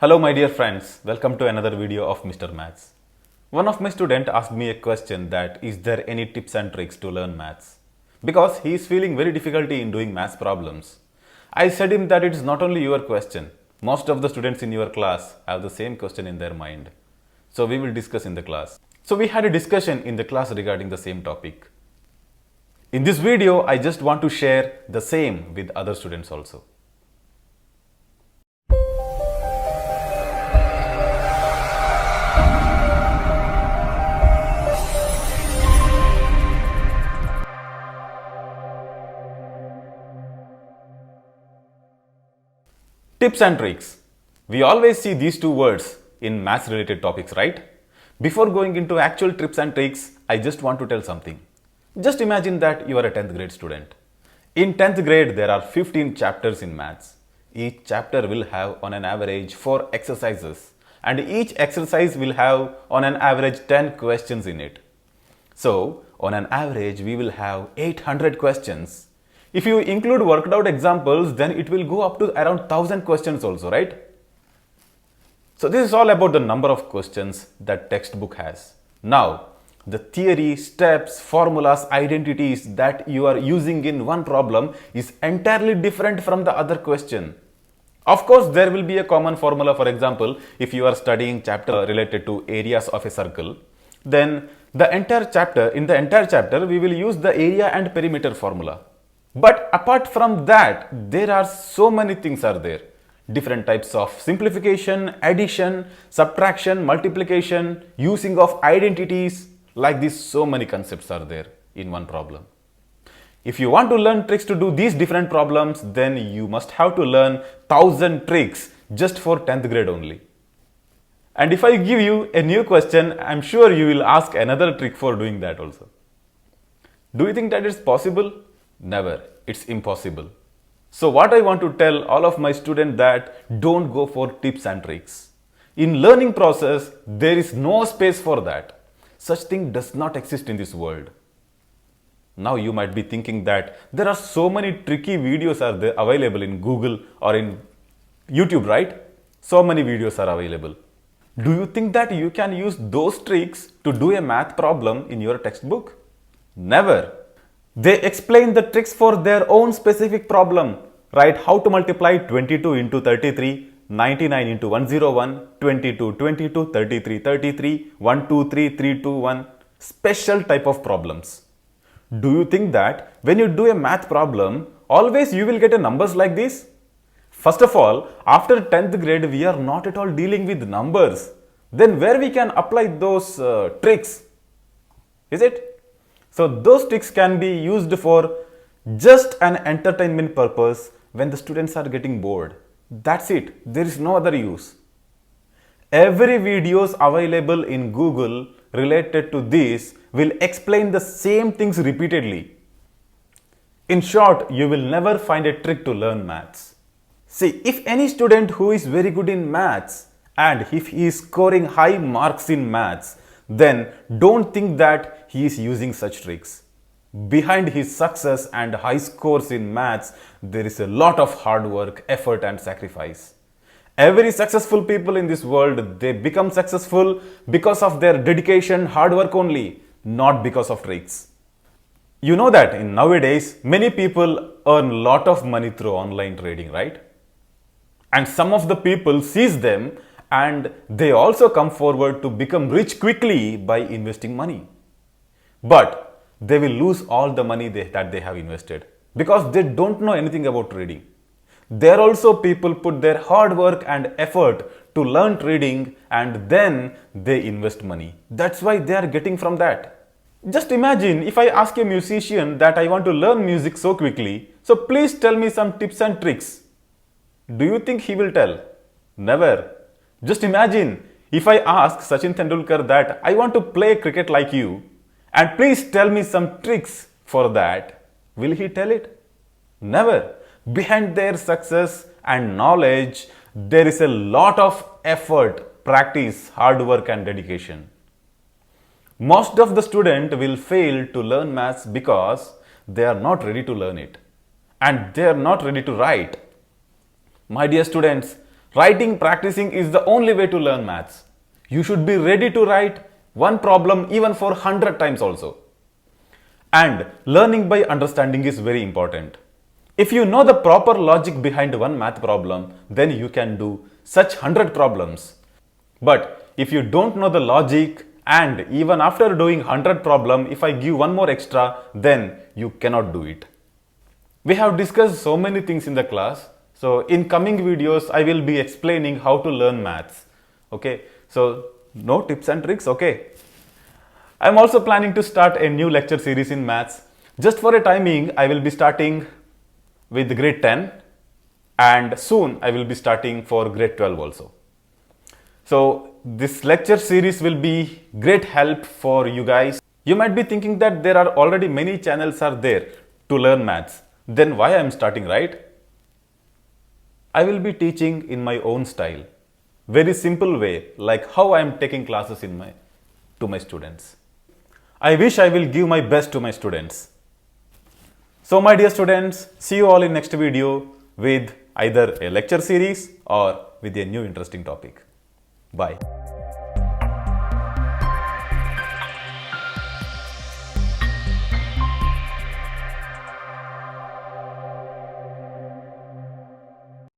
Hello my dear friends, welcome to another video of Mr. Maths. One of my students asked me a question that is there any tips and tricks to learn maths? Because he is feeling very difficulty in doing maths problems. I said him that it is not only your question. Most of the students in your class have the same question in their mind. So we will discuss in the class. So we had a discussion in the class regarding the same topic. In this video, I just want to share the same with other students also. Tips and tricks. We always see these two words in maths related topics, right? Before going into actual tips and tricks, I just want to tell something. Just imagine that you are a 10th grade student. In 10th grade, there are 15 chapters in maths. Each chapter will have on an average 4 exercises and each exercise will have on an average 10 questions in it. So, on an average, we will have 800 questions. If you include worked out examples, then it will go up to around 1000 questions also, right? So this is all about the number of questions that textbook has. Now, the theory, steps, formulas, identities that you are using in one problem is entirely different from the other question. Of course, there will be a common formula. For example, if you are studying chapter related to areas of a circle, then in the entire chapter, we will use the area and perimeter formula. But apart from that, there are so many things are there. Different types of simplification, addition, subtraction, multiplication, using of identities. Like this, so many concepts are there in one problem. If you want to learn tricks to do these different problems, then you must have to learn 1000 tricks just for 10th grade only. And if I give you a new question, I'm sure you will ask another trick for doing that also. Do you think that is possible? Never. It's impossible. So what I want to tell all of my students that don't go for tips and tricks. In learning process, there is no space for that. Such thing does not exist in this world. Now you might be thinking that there are so many tricky videos are there available in Google or in YouTube, right? So many videos are available. Do you think that you can use those tricks to do a math problem in your textbook? Never. They explain the tricks for their own specific problem, right? How to multiply 22 into 33, 99 into 101, 22, 22, 33, 33, 1, 2, 3, 3, 2, 1. Special type of problems. Do you think that when you do a math problem, always you will get a numbers like this? First of all, after 10th grade, we are not at all dealing with numbers. Then where we can apply those tricks? Is it? So those tricks can be used for just an entertainment purpose when the students are getting bored. That's it. There is no other use. Every videos available in Google related to this will explain the same things repeatedly. In short, you will never find a trick to learn maths. See, if any student who is very good in maths and if he is scoring high marks in maths, then don't think that he is using such tricks. Behind his success and high scores in maths, there is a lot of hard work, effort and sacrifice. Every successful people in this world, they become successful because of their dedication, hard work only, not because of tricks. You know that in nowadays, many people earn a lot of money through online trading, right? And some of the people sees them and they also come forward to become rich quickly by investing money. But they will lose all the money that they have invested because they don't know anything about trading. There also people put their hard work and effort to learn trading and then they invest money. That's why they are getting from that. Just imagine if I ask a musician that I want to learn music so quickly, so please tell me some tips and tricks. Do you think he will tell? Never. Just imagine if I ask Sachin Tendulkar that I want to play cricket like you and please tell me some tricks for that. Will he tell it? Never. Behind their success and knowledge, there is a lot of effort, practice, hard work and dedication. Most of the students will fail to learn maths because they are not ready to learn it and they are not ready to write. My dear students, Writing, practicing is the only way to learn maths. You should be ready to write one problem even for 100 times also. And learning by understanding is very important. If you know the proper logic behind one math problem, then you can do such 100 problems. But if you don't know the logic, and even after doing 100 problem, if I give one more extra, then you cannot do it. We have discussed so many things in the class. So in coming videos, I will be explaining how to learn maths. Okay, so no tips and tricks, okay. I am also planning to start a new lecture series in maths. Just for a timing, I will be starting with grade 10 and soon I will be starting for grade 12 also. So this lecture series will be great help for you guys. You might be thinking that there are already many channels are there to learn maths. Then why I am starting, right? I will be teaching in my own style. Very simple way, like how I am taking classes to my students. I wish I will give my best to my students. So my dear students, see you all in next video with either a lecture series or with a new interesting topic. Bye.